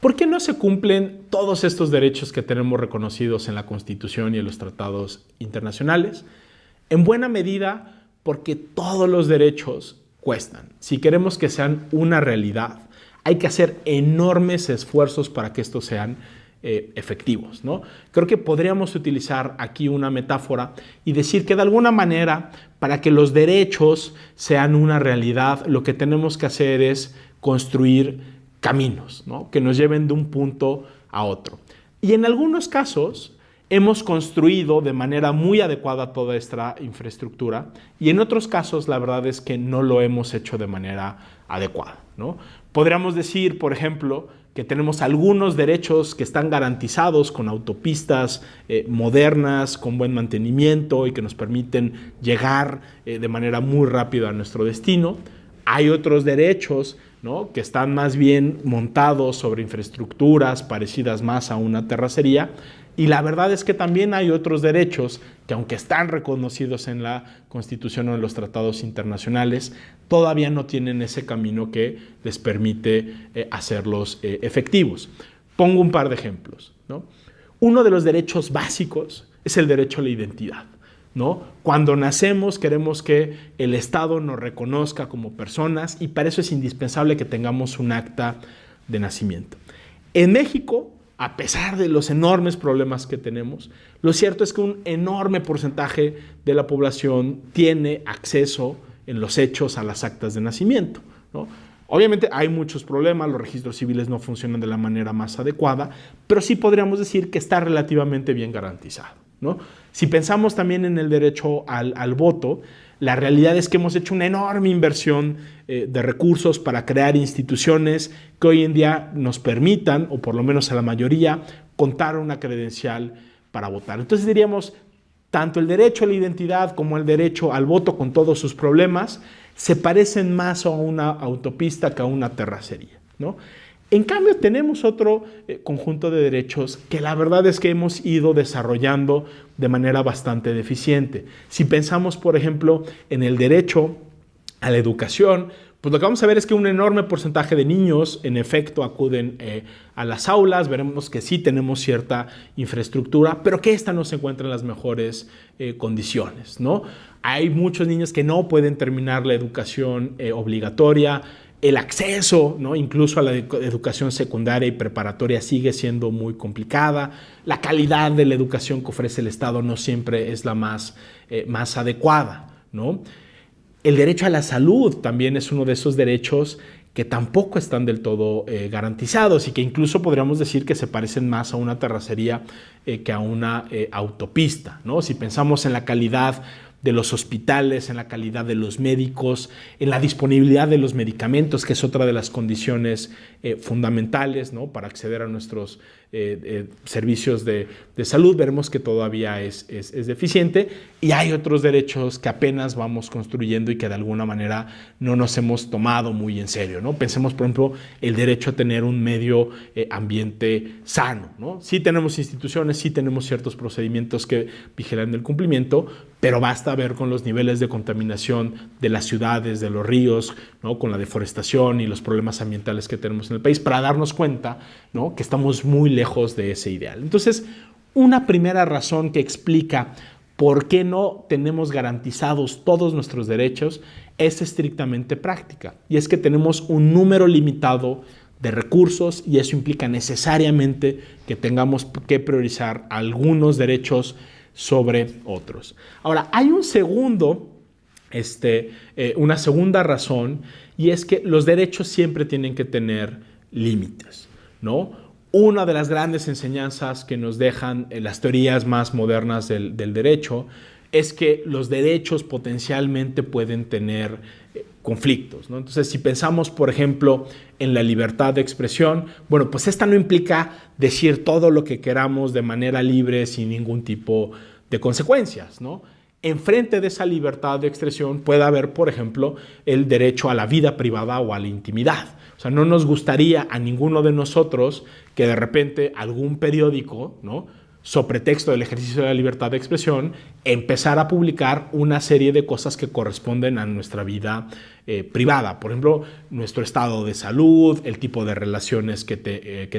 ¿Por qué no se cumplen todos estos derechos que tenemos reconocidos en la Constitución y en los tratados internacionales? En buena medida porque todos los derechos cuestan. Si queremos que sean una realidad, hay que hacer enormes esfuerzos para que estos sean efectivos, ¿no? Creo que podríamos utilizar aquí una metáfora y decir que de alguna manera, para que los derechos sean una realidad, lo que tenemos que hacer es construir caminos, ¿no? Que nos lleven de un punto a otro. Y en algunos casos hemos construido de manera muy adecuada toda esta infraestructura y en otros casos la verdad es que no lo hemos hecho de manera adecuada, ¿no? Podríamos decir, por ejemplo, que tenemos algunos derechos que están garantizados con autopistas modernas, con buen mantenimiento y que nos permiten llegar de manera muy rápida a nuestro destino. Hay otros derechos, ¿no?, que están más bien montados sobre infraestructuras parecidas más a una terracería. Y la verdad es que también hay otros derechos que, aunque están reconocidos en la Constitución o en los tratados internacionales, todavía no tienen ese camino que les permite hacerlos efectivos. Pongo un par de ejemplos, ¿no? Uno de los derechos básicos es el derecho a la identidad, ¿no? Cuando nacemos queremos que el Estado nos reconozca como personas y para eso es indispensable que tengamos un acta de nacimiento. En México, a pesar de los enormes problemas que tenemos, lo cierto es que un enorme porcentaje de la población tiene acceso en los hechos a las actas de nacimiento, ¿no? Obviamente hay muchos problemas, los registros civiles no funcionan de la manera más adecuada, pero sí podríamos decir que está relativamente bien garantizado, ¿no? Si pensamos también en el derecho al voto, la realidad es que hemos hecho una enorme inversión de recursos para crear instituciones que hoy en día nos permitan, o por lo menos a la mayoría, contar una credencial para votar. Entonces diríamos, tanto el derecho a la identidad como el derecho al voto, con todos sus problemas, se parecen más a una autopista que a una terracería, ¿no? En cambio, tenemos otro conjunto de derechos que la verdad es que hemos ido desarrollando de manera bastante deficiente. Si pensamos, por ejemplo, en el derecho a la educación, pues lo que vamos a ver es que un enorme porcentaje de niños, en efecto, acuden a las aulas. Veremos que sí tenemos cierta infraestructura, pero que esta no se encuentra en las mejores condiciones, ¿no? Hay muchos niños que no pueden terminar la educación obligatoria. El acceso, ¿no?, incluso a la educación secundaria y preparatoria sigue siendo muy complicada. La calidad de la educación que ofrece el Estado no siempre es la más adecuada, ¿no? El derecho a la salud también es uno de esos derechos que tampoco están del todo garantizados y que incluso podríamos decir que se parecen más a una terracería que a una autopista, ¿no? Si pensamos en la calidad de los hospitales, en la calidad de los médicos, en la disponibilidad de los medicamentos, que es otra de las condiciones fundamentales, ¿no?, para acceder a nuestros servicios de salud, veremos que todavía es deficiente y hay otros derechos que apenas vamos construyendo y que de alguna manera no nos hemos tomado muy en serio, ¿no? Pensemos, por ejemplo, el derecho a tener un medio ambiente sano, ¿no? Sí tenemos instituciones, sí tenemos ciertos procedimientos que vigilan el cumplimiento, pero basta ver con los niveles de contaminación de las ciudades, de los ríos, ¿no?, con la deforestación y los problemas ambientales que tenemos en el país para darnos cuenta, ¿no?, que estamos muy lejos de ese ideal. Entonces, una primera razón que explica por qué no tenemos garantizados todos nuestros derechos es estrictamente práctica, y es que tenemos un número limitado de recursos y eso implica necesariamente que tengamos que priorizar algunos derechos sobre otros. Ahora, hay una segunda razón, y es que los derechos siempre tienen que tener límites, ¿no? Una de las grandes enseñanzas que nos dejan las teorías más modernas del derecho es que los derechos potencialmente pueden tener conflictos, ¿no? Entonces, si pensamos, por ejemplo, en la libertad de expresión, bueno, pues esta no implica decir todo lo que queramos de manera libre sin ningún tipo de consecuencias, ¿no? Enfrente de esa libertad de expresión puede haber, por ejemplo, el derecho a la vida privada o a la intimidad. O sea, no nos gustaría a ninguno de nosotros que de repente algún periódico, ¿no?, so pretexto del ejercicio de la libertad de expresión, empezar a publicar una serie de cosas que corresponden a nuestra vida privada. Por ejemplo, nuestro estado de salud, el tipo de relaciones que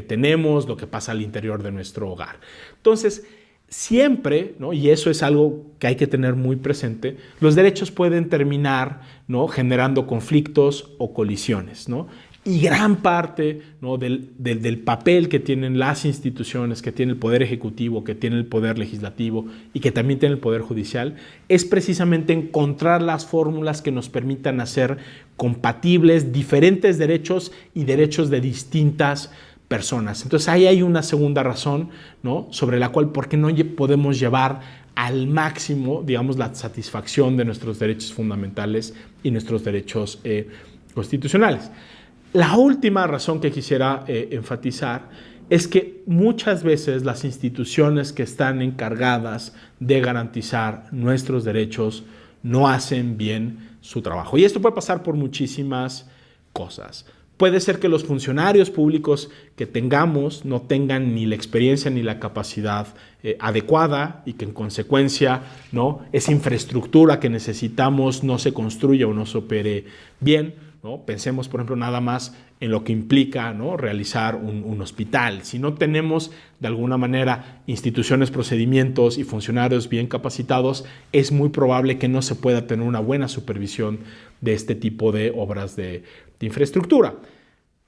tenemos, lo que pasa al interior de nuestro hogar. Entonces, siempre, ¿no? Y eso es algo que hay que tener muy presente, los derechos pueden terminar, ¿no?, generando conflictos o colisiones, ¿no? Y gran parte, ¿no?, del papel que tienen las instituciones, que tiene el Poder Ejecutivo, que tiene el Poder Legislativo y que también tiene el Poder Judicial, es precisamente encontrar las fórmulas que nos permitan hacer compatibles diferentes derechos y derechos de distintas personas. Entonces ahí hay una segunda razón, ¿no?, sobre la cual por qué no podemos llevar al máximo, digamos, la satisfacción de nuestros derechos fundamentales y nuestros derechos constitucionales. La última razón que quisiera enfatizar es que muchas veces las instituciones que están encargadas de garantizar nuestros derechos no hacen bien su trabajo. Y esto puede pasar por muchísimas cosas. Puede ser que los funcionarios públicos que tengamos no tengan ni la experiencia ni la capacidad adecuada y que en consecuencia, ¿no?, esa infraestructura que necesitamos no se construya o no se opere bien, ¿no? Pensemos, por ejemplo, nada más en lo que implica, ¿no?, realizar un hospital. Si no tenemos de alguna manera instituciones, procedimientos y funcionarios bien capacitados, es muy probable que no se pueda tener una buena supervisión de este tipo de obras de infraestructura.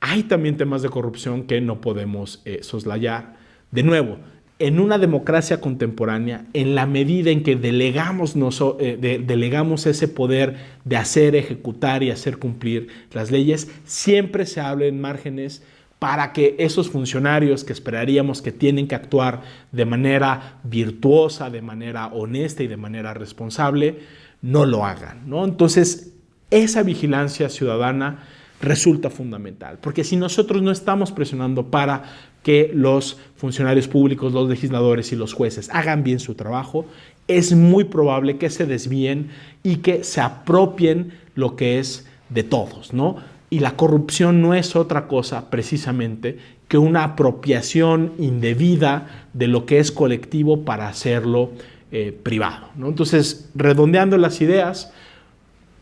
Hay también temas de corrupción que no podemos soslayar. De nuevo, en una democracia contemporánea, en la medida en que delegamos ese poder de hacer, ejecutar y hacer cumplir las leyes, siempre se abren márgenes para que esos funcionarios que esperaríamos que tienen que actuar de manera virtuosa, de manera honesta y de manera responsable, no lo hagan, ¿no? Entonces, esa vigilancia ciudadana resulta fundamental, porque si nosotros no estamos presionando para que los funcionarios públicos, los legisladores y los jueces hagan bien su trabajo, es muy probable que se desvíen y que se apropien lo que es de todos, ¿no? Y la corrupción no es otra cosa precisamente que una apropiación indebida de lo que es colectivo para hacerlo privado, ¿no? Entonces, redondeando las ideas,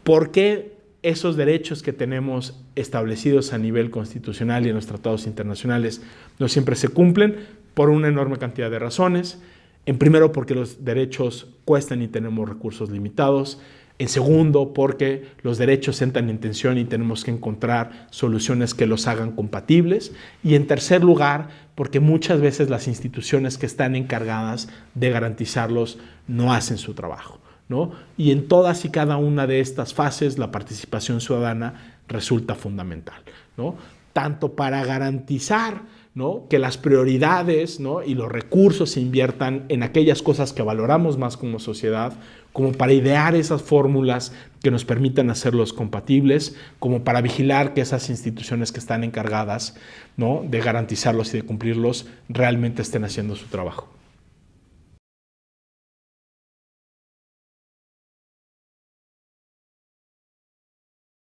¿por qué esos derechos que tenemos establecidos a nivel constitucional y en los tratados internacionales no siempre se cumplen? Por una enorme cantidad de razones. En primero, porque los derechos cuestan y tenemos recursos limitados. En segundo, porque los derechos entran en tensión y tenemos que encontrar soluciones que los hagan compatibles. Y en tercer lugar, porque muchas veces las instituciones que están encargadas de garantizarlos no hacen su trabajo, ¿no? Y en todas y cada una de estas fases la participación ciudadana resulta fundamental, ¿no? Tanto para garantizar, ¿no?, que las prioridades, ¿no?, y los recursos se inviertan en aquellas cosas que valoramos más como sociedad, como para idear esas fórmulas que nos permitan hacerlos compatibles, como para vigilar que esas instituciones que están encargadas, ¿no?, de garantizarlos y de cumplirlos realmente estén haciendo su trabajo.